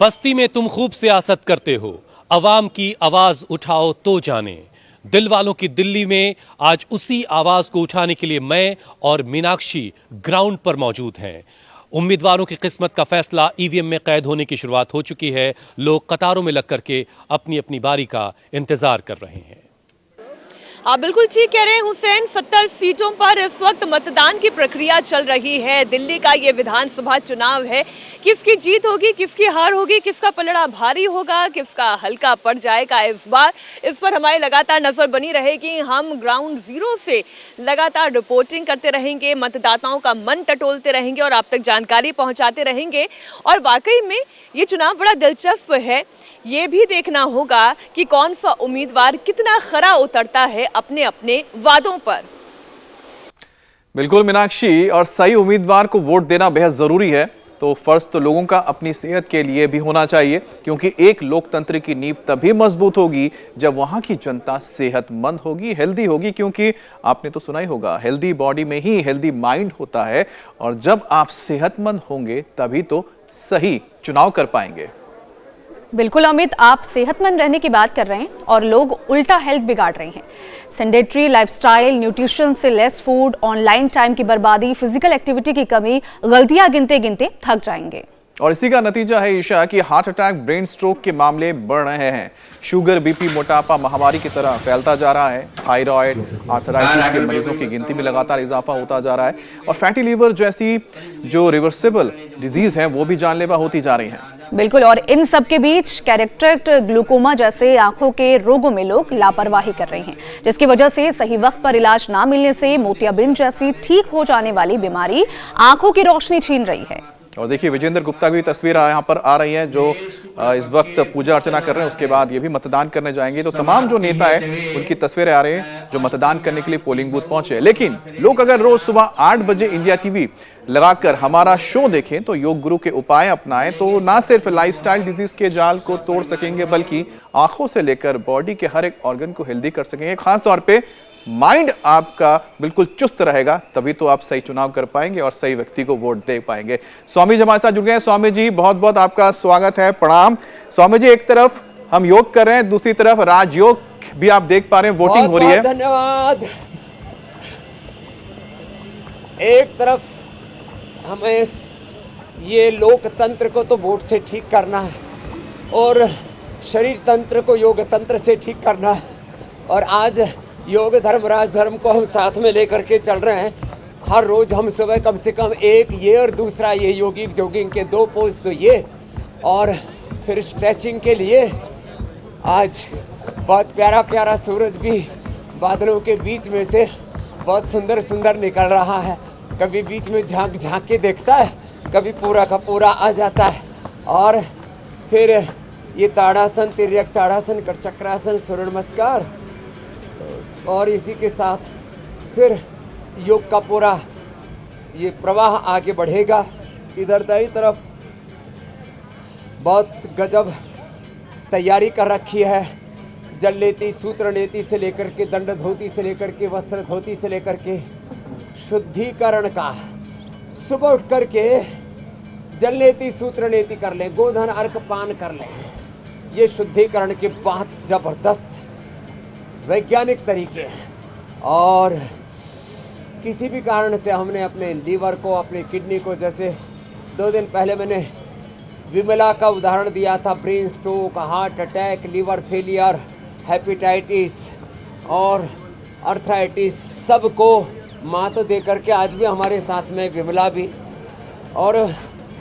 बस्ती में तुम खूब सियासत करते हो, अवाम की आवाज उठाओ तो जाने। दिल वालों की दिल्ली में आज उसी आवाज को उठाने के लिए मैं और मीनाक्षी ग्राउंड पर मौजूद हैं। उम्मीदवारों की किस्मत का फैसला ईवीएम में कैद होने की शुरुआत हो चुकी है। लोग कतारों में लग करके अपनी अपनी बारी का इंतजार कर रहे हैं। आप बिल्कुल ठीक कह रहे हैं हुसैन, 70 सीटों पर इस वक्त मतदान की प्रक्रिया चल रही है। दिल्ली का ये विधानसभा चुनाव है, किसकी जीत होगी, किसकी हार होगी, किसका पलड़ा भारी होगा, किसका हल्का पड़ जाएगा इस बार, इस पर हमारी लगातार नजर बनी रहेगी। हम ग्राउंड जीरो से लगातार रिपोर्टिंग करते रहेंगे, मतदाताओं का मन टटोलते रहेंगे और आप तक जानकारी पहुंचाते रहेंगे। और वाकई में ये चुनाव बड़ा दिलचस्प है। ये भी देखना होगा कि कौन सा उम्मीदवार कितना खरा उतरता है अपने अपने वादों पर। बिल्कुल मीनाक्षी, और सही उम्मीदवार को वोट देना बेहद जरूरी है। तो फर्ज तो लोगों का अपनी सेहत के लिए भी होना चाहिए, क्योंकि एक लोकतंत्र की नींव तभी मजबूत होगी जब वहां की जनता सेहतमंद होगी, हेल्दी होगी। क्योंकि आपने तो सुना ही होगा, हेल्दी बॉडी में ही हेल्दी माइंड होता है, और जब आप सेहतमंद होंगे तभी तो सही चुनाव कर पाएंगे। बिल्कुल अमित, आप सेहतमंद रहने की बात कर रहे हैं और लोग उल्टा हेल्थ बिगाड़ रहे हैं। सेडेंटरी लाइफस्टाइल, न्यूट्रिशन से लेस फूड, ऑनलाइन टाइम की बर्बादी, फिजिकल एक्टिविटी की कमी, गलतियां गिनते गिनते थक जाएंगे। और इसी का नतीजा है ईशा कि हार्ट अटैक, ब्रेन स्ट्रोक के मामले बढ़ रहे हैं। शुगर, बीपी, मोटापा महामारी की तरह फैलता जा रहा है। थायराइड, आर्थराइटिस के मरीजों की गिनती में लगातार इजाफा होता जा रहा है, और फैटी लीवर जैसी जो रिवर्सिबल डिजीज है वो भी जानलेवा होती जा रही है। बिल्कुल, और इन सब के बीच कैटरेक्ट, ग्लूकोमा जैसे आंखों के रोगों में लोग लापरवाही कर रहे हैं, जिसकी वजह से सही वक्त पर इलाज ना मिलने से मोतियाबिंद जैसी ठीक हो जाने वाली बीमारी आंखों की रोशनी छीन रही है। और देखिए, विजेंद्र गुप्ता की तस्वीर यहाँ पर आ रही है, जो इस वक्त पूजा अर्चना कर रहे हैं, उसके बाद ये भी मतदान करने जाएंगे। तो तमाम जो नेता है उनकी तस्वीरें आ रही हैं जो मतदान करने के लिए पोलिंग बूथ पहुंचे। लेकिन लोग अगर रोज सुबह 8 बजे इंडिया टीवी लगाकर हमारा शो देखें, तो योग गुरु के उपाय अपनाएं, तो ना सिर्फ लाइफस्टाइल डिजीज के जाल को तोड़ सकेंगे, बल्कि आंखों से लेकर बॉडी के हर एक ऑर्गन को हेल्दी कर सकेंगे। खास तौर पे माइंड आपका बिल्कुल चुस्त रहेगा, तभी तो आप सही चुनाव कर पाएंगे और सही व्यक्ति को वोट दे पाएंगे। स्वामी जी हमारे साथ जुड़ गए हैं। स्वामी जी, बहुत बहुत आपका स्वागत है, प्रणाम। स्वामी जी, एक तरफ हम योग कर रहे हैं, दूसरी तरफ राजयोग भी आप देख पा रहे हैं, वोटिंग हो रही है। धन्यवाद। एक तरफ हमें ये लोकतंत्र को तो वोट से ठीक करना है, और शरीर तंत्र को योग तंत्र से ठीक करना है। और आज योग धर्म, राज धर्म को हम साथ में लेकर के चल रहे हैं। हर रोज हम सुबह कम से कम एक ये और दूसरा ये योगिक जॉगिंग के 2 पोज तो ये, और फिर स्ट्रेचिंग के लिए आज बहुत प्यारा प्यारा सूरज भी बादलों के बीच में से बहुत सुंदर सुंदर निकल रहा है। कभी बीच में झांक झांक के देखता है, कभी पूरा का पूरा आ जाता है। और फिर ये ताड़ासन, तिर्यक ताड़ासन, चक्रासन, सूर्य नमस्कार, और इसी के साथ फिर योग का पूरा ये प्रवाह आगे बढ़ेगा। इधर दाई तरफ बहुत गजब तैयारी कर रखी है। जल लेती, सूत्र नेति से लेकर के, दंड धोती से लेकर के, वस्त्र धोती से लेकर के, शुद्धिकरण का। सुबह उठ करके जल नेति, सूत्र नेति कर लें, गोधन अर्घ पान कर लें। ये शुद्धिकरण के बहुत जबरदस्त वैज्ञानिक तरीके हैं। और किसी भी कारण से हमने अपने लीवर को, अपनी किडनी को, जैसे 2 दिन पहले मैंने विमला का उदाहरण दिया था, brain stroke, heart attack, liver failure, hepatitis और अर्थराइटिस, सबको मात दे करके आज भी हमारे साथ में विमला भी। और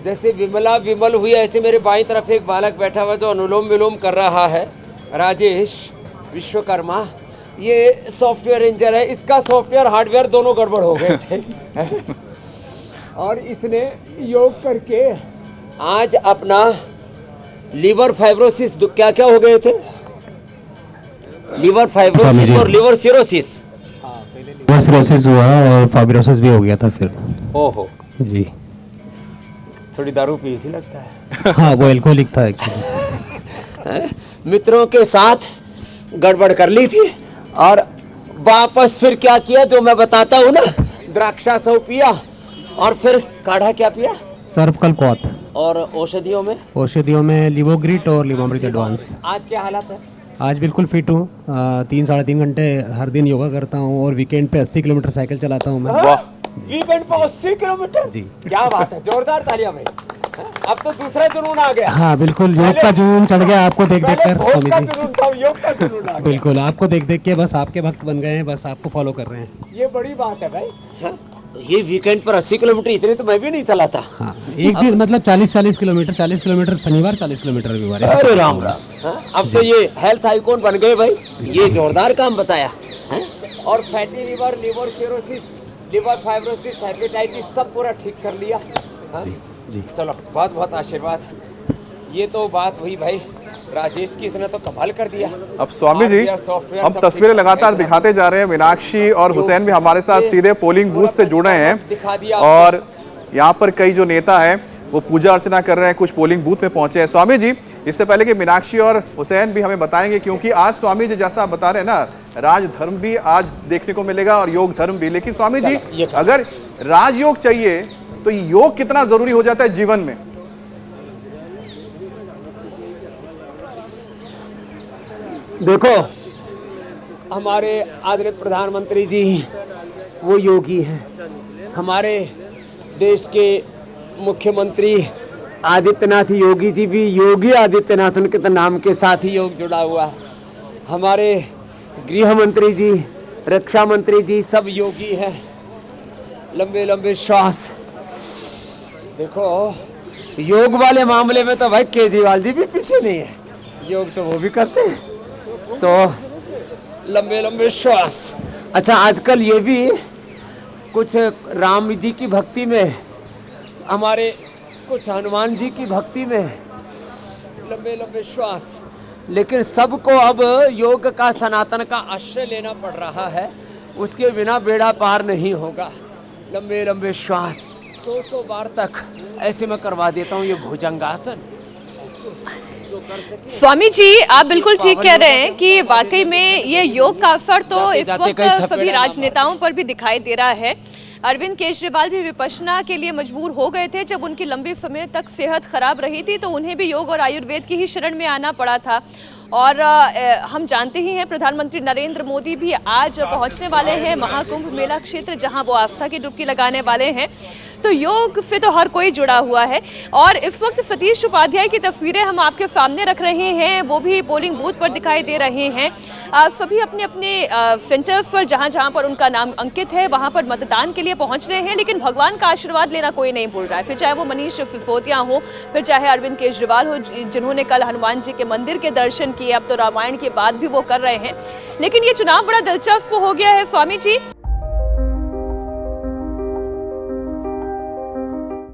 जैसे विमला विमल हुई, ऐसे मेरे बाईं तरफ एक बालक बैठा हुआ जो अनुलोम विलोम कर रहा है, राजेश विश्वकर्मा। ये सॉफ्टवेयर इंजीनियर है, इसका सॉफ्टवेयर हार्डवेयर दोनों गड़बड़ हो गए थे और इसने योग करके आज अपना लीवर फाइब्रोसिस, क्या क्या हो गए थे, लीवर फाइब्रोसिस और लीवर सिरोसिस। लीवर सिरोसिस हुआ और फाइब्रोसिस भी हो गया था फिर। ओहो जी, थोड़ी दारू पी थी लगता है। हाँ, वो एल्कोहलिक था एक्चुअली। मित्रों के साथ गड़बड़ कर ली थी और वापस फिर क्या किया जो मैं बताता हूँ ना, द्राक्षा सौ पिया और फिर काढ़ा क्या पिया, सर्वकल्पवात। और औषधियों में औषधियों में लिवोग्रिट और लिवोमृत एडवांस। आज क्या हालत है? आज बिल्कुल फिट हूँ। 3-3.5 घंटे हर दिन योगा करता हूँ और वीकेंड पे 80 किलोमीटर साइकिल चलाता हूँ मैं। वाह, वीकेंड पे 80 किलोमीटर? जी। क्या बात है, जोरदार तालियां भाई। अब तो दूसरा जुनून आ गया। हाँ बिल्कुल, योग का जुनून चढ़ गया आपको देख देख पहले कर भोग स्वामी का जी। जुनून था, योग का जुनून आ गया। बिल्कुल, आपको देख देख के बस आपके भक्त बन गए हैं, बस आपको फॉलो कर रहे हैं। ये बड़ी बात है भाई। हाँ? ये वीकेंड पर 80 किलोमीटर, इतने तो मैं भी नहीं चला था। हाँ, एक दिन मतलब 40 किलोमीटर, 40 किलोमीटर शनिवार, 40 किलोमीटर रविवार। अरे राम राम। हाँ? अब तो ये हेल्थ आइकॉन बन गए भाई। ये जोरदार काम बताया। हाँ? और fatty liver, liver cirrhosis, liver fibrosis, hepatitis सब पूरा ठीक कर लिया। हाँ? जी। चलो बहुत बहुत आशीर्वाद। ये तो बात हुई भाई राजेश की, इसने तो कमाल कर दिया। अब स्वामी जी, हार्डवेयर, सॉफ्टवेयर हम सब तस्वीरें ठीक लगातार है। दिखाते जा रहे हैं। मीनाक्षी और हुसैन भी हमारे साथ सीधे पोलिंग बूथ से जुड़े दिखा हैं दिया और यहाँ पर कई जो नेता हैं वो पूजा अर्चना कर रहे हैं, कुछ पोलिंग बूथ में पहुंचे हैं। स्वामी जी, इससे पहले कि मीनाक्षी और हुसैन भी हमें बताएंगे, क्योंकि आज स्वामी जी जैसा आप बता रहे हैं ना, राजधर्म भी आज देखने को मिलेगा और योग धर्म भी। लेकिन स्वामी जी, ये कहा। अगर राजयोग चाहिए तो योग कितना जरूरी हो जाता है जीवन में? देखो, हमारे आदरणीय प्रधानमंत्री जी वो योगी हैं। हमारे देश के मुख्यमंत्री आदित्यनाथ योगी जी भी योगी आदित्यनाथ, उनके तो नाम के साथ ही योग जुड़ा हुआ है। हमारे गृह मंत्री जी, रक्षा मंत्री जी सब योगी हैं। लंबे लंबे श्वास। देखो, योग वाले मामले में तो भाई केजरीवाल जी भी पीछे नहीं है। योग तो वो भी करते हैं। तो लंबे लंबे श्वास। अच्छा, आजकल ये भी कुछ राम जी की भक्ति में, हमारे कुछ हनुमान जी की भक्ति में लंबे लंबे श्वास। लेकिन सबको अब योग का, सनातन का आश्रय लेना पड़ रहा है। उसके बिना बेड़ा पार नहीं होगा। लंबे लंबे श्वास 100 बार तक ऐसे मैं करवा देता हूँ। ये भुजंगासन जो कर सके। स्वामी जी, आप बिल्कुल ठीक कह रहे हैं कि वाकई में ये योग का असर तो इस जाते वक्त कहीं थपेड़ा सभी ना राजनेताओं पर भी दिखाई दे रहा है। अरविंद केजरीवाल भी विपश्यना के लिए मजबूर हो गए थे जब उनकी लंबे समय तक सेहत खराब रही थी, तो उन्हें भी योग और आयुर्वेद की ही शरण में आना पड़ा था। और हम जानते ही हैं प्रधानमंत्री नरेंद्र मोदी भी आज पहुंचने वाले हैं महाकुंभ मेला क्षेत्र, जहां वो आस्था की डुबकी लगाने वाले हैं। तो योग से तो हर कोई जुड़ा हुआ है। और इस वक्त सतीश उपाध्याय की तस्वीरें हम आपके सामने रख रहे हैं, वो भी पोलिंग बूथ पर दिखाई दे रहे हैं। सभी अपने अपने सेंटर्स पर, जहां जहां पर उनका नाम अंकित है, वहां पर मतदान के लिए पहुंच रहे हैं। लेकिन भगवान का आशीर्वाद लेना कोई नहीं भूल रहा है, फिर चाहे वो मनीष सिसोदिया हो, फिर चाहे अरविंद केजरीवाल हो, जिन्होंने कल हनुमान जी के मंदिर के दर्शन किए, अब तो रामायण के बाद भी वो कर रहे हैं। लेकिन ये चुनाव बड़ा दिलचस्प हो गया है स्वामी जी।